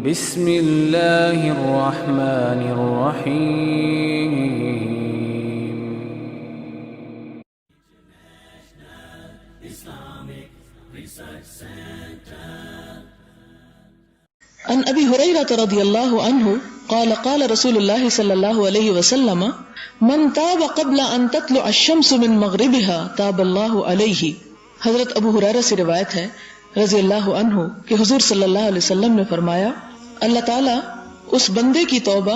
بسم اللہ الرحمن الرحیم. عن ابی ہریرہ رضی اللہ عنہ قال قال رسول اللہ صلی اللہ علیہ وسلم من تاب قبل ان تطلع الشمس من مغربها تاب اللہ علیہ. حضرت ابو ہریرہ سے روایت ہے رضی اللہ عنہ کہ حضور صلی اللہ علیہ وسلم نے فرمایا اللہ تعالیٰ اس بندے کی توبہ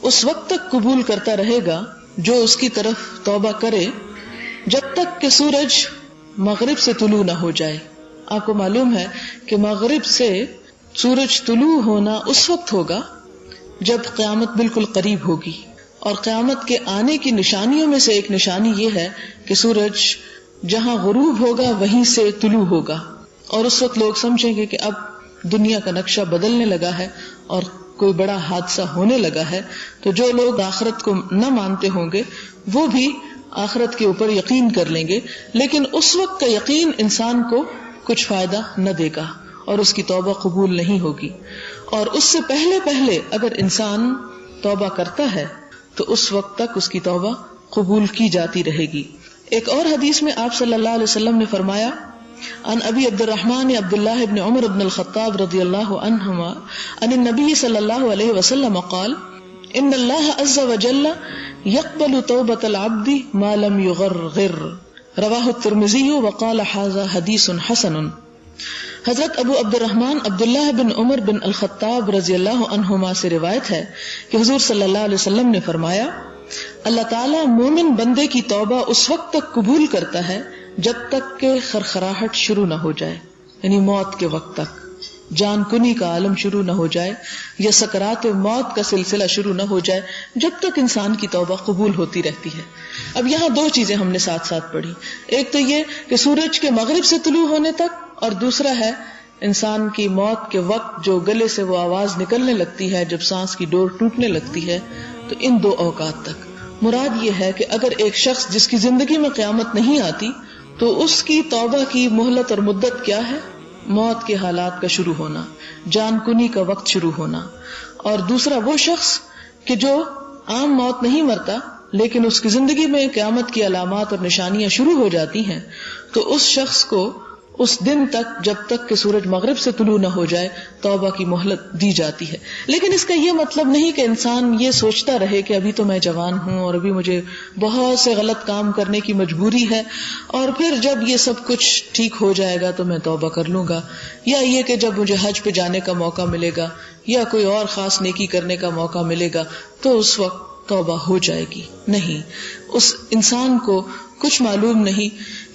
اس وقت تک قبول کرتا رہے گا جو اس کی طرف توبہ کرے جب تک کہ سورج مغرب سے طلوع نہ ہو جائے. آپ کو معلوم ہے کہ مغرب سے سورج طلوع ہونا اس وقت ہوگا جب قیامت بالکل قریب ہوگی، اور قیامت کے آنے کی نشانیوں میں سے ایک نشانی یہ ہے کہ سورج جہاں غروب ہوگا وہیں سے طلوع ہوگا، اور اس وقت لوگ سمجھیں گے کہ اب دنیا کا نقشہ بدلنے لگا ہے اور کوئی بڑا حادثہ ہونے لگا ہے. تو جو لوگ آخرت کو نہ مانتے ہوں گے وہ بھی آخرت کے اوپر یقین کر لیں گے، لیکن اس وقت کا یقین انسان کو کچھ فائدہ نہ دے گا اور اس کی توبہ قبول نہیں ہوگی. اور اس سے پہلے اگر انسان توبہ کرتا ہے تو اس وقت تک اس کی توبہ قبول کی جاتی رہے گی. ایک اور حدیث میں آپ صلی اللہ علیہ وسلم نے فرمایا عن ابی عبد الرحمن عبداللہ بن عمر بن الخطاب رضی اللہ عنہما عن النبی صلی اللہ علیہ وسلم قال ان اللہ عز وجل يقبل توبة العبد ما لم يغرغر رواہ الترمذی وقال ھذا حدیث حسن. حضرت ابو عبد الرحمن عبداللہ بن عمر بن الخطاب رضی اللہ عنہما سے روایت ہے کہ حضور صلی اللہ علیہ وسلم نے فرمایا اللہ تعالیٰ مومن بندے کی توبہ اس وقت تک قبول کرتا ہے جب تک کہ خرخراہٹ شروع نہ ہو جائے، یعنی موت کے وقت تک جان کنی کا عالم شروع نہ ہو جائے یا سکرات موت کا سلسلہ شروع نہ ہو جائے، جب تک انسان کی توبہ قبول ہوتی رہتی ہے. اب یہاں دو چیزیں ہم نے ساتھ ساتھ پڑھی، ایک تو یہ کہ سورج کے مغرب سے طلوع ہونے تک، اور دوسرا ہے انسان کی موت کے وقت جو گلے سے وہ آواز نکلنے لگتی ہے جب سانس کی ڈور ٹوٹنے لگتی ہے. تو ان دو اوقات تک مراد یہ ہے کہ اگر ایک شخص جس کی زندگی میں قیامت نہیں آتی تو اس کی توبہ کی مہلت اور مدت کیا ہے؟ موت کے حالات کا شروع ہونا، جان کنی کا وقت شروع ہونا. اور دوسرا وہ شخص کہ جو عام موت نہیں مرتا لیکن اس کی زندگی میں قیامت کی علامات اور نشانیاں شروع ہو جاتی ہیں، تو اس شخص کو اس دن تک جب تک کہ سورج مغرب سے طلوع نہ ہو جائے توبہ کی مہلت دی جاتی ہے. لیکن اس کا یہ مطلب نہیں کہ انسان یہ سوچتا رہے کہ ابھی تو میں جوان ہوں اور ابھی مجھے بہت سے غلط کام کرنے کی مجبوری ہے اور پھر جب یہ سب کچھ ٹھیک ہو جائے گا تو میں توبہ کر لوں گا، یا یہ کہ جب مجھے حج پہ جانے کا موقع ملے گا یا کوئی اور خاص نیکی کرنے کا موقع ملے گا تو اس وقت توبہ ہو جائے گی. نہیں، اس انسان کو کچھ معلوم نہیں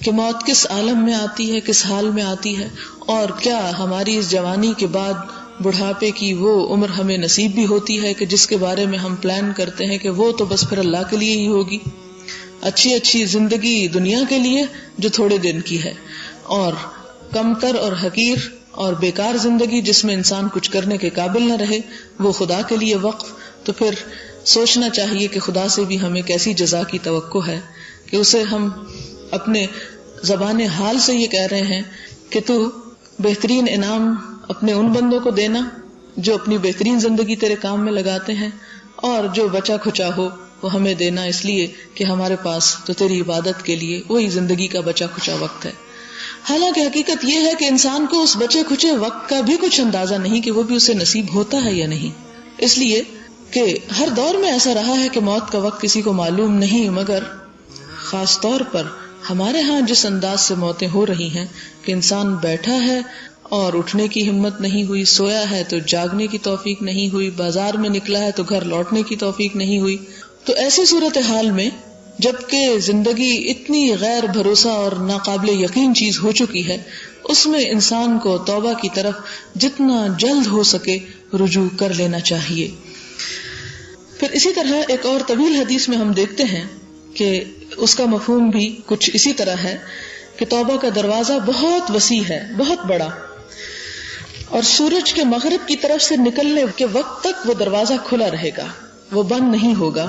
کہ موت کس عالم میں آتی ہے، کس حال میں آتی ہے، اور کیا ہماری اس جوانی کے بعد بڑھاپے کی وہ عمر ہمیں نصیب بھی ہوتی ہے کہ جس کے بارے میں ہم پلان کرتے ہیں کہ وہ تو بس پھر اللہ کے لیے ہی ہوگی. اچھی زندگی دنیا کے لیے جو تھوڑے دن کی ہے، اور کمتر اور حقیر اور بیکار زندگی جس میں انسان کچھ کرنے کے قابل نہ رہے وہ خدا کے لیے وقف. تو پھر سوچنا چاہیے کہ خدا سے بھی ہمیں کیسی جزا کی توقع ہے کہ اسے ہم اپنے زبان حال سے یہ کہہ رہے ہیں کہ تو بہترین انعام اپنے ان بندوں کو دینا جو اپنی بہترین زندگی تیرے کام میں لگاتے ہیں، اور جو بچا کھچا ہو وہ ہمیں دینا، اس لیے کہ ہمارے پاس تو تیری عبادت کے لیے وہی زندگی کا بچا کھچا وقت ہے. حالانکہ حقیقت یہ ہے کہ انسان کو اس بچے کھچے وقت کا بھی کچھ اندازہ نہیں کہ وہ بھی اسے نصیب ہوتا ہے یا نہیں. اس لیے کہ ہر دور میں ایسا رہا ہے کہ موت کا وقت کسی کو معلوم نہیں، مگر خاص طور پر ہمارے ہاں جس انداز سے موتیں ہو رہی ہیں کہ انسان بیٹھا ہے اور اٹھنے کی ہمت نہیں ہوئی، سویا ہے تو جاگنے کی توفیق نہیں ہوئی، بازار میں نکلا ہے تو گھر لوٹنے کی توفیق نہیں ہوئی. تو ایسی صورتحال میں جبکہ زندگی اتنی غیر بھروسہ اور ناقابل یقین چیز ہو چکی ہے، اس میں انسان کو توبہ کی طرف جتنا جلد ہو سکے رجوع کر لینا چاہیے. پھر اسی طرح ایک اور طویل حدیث میں ہم دیکھتے ہیں کہ اس کا مفہوم بھی کچھ اسی طرح ہے کہ توبہ کا دروازہ بہت وسیع ہے، بہت بڑا، اور سورج کے مغرب کی طرف سے نکلنے کے وقت تک وہ دروازہ کھلا رہے گا، وہ بند نہیں ہوگا.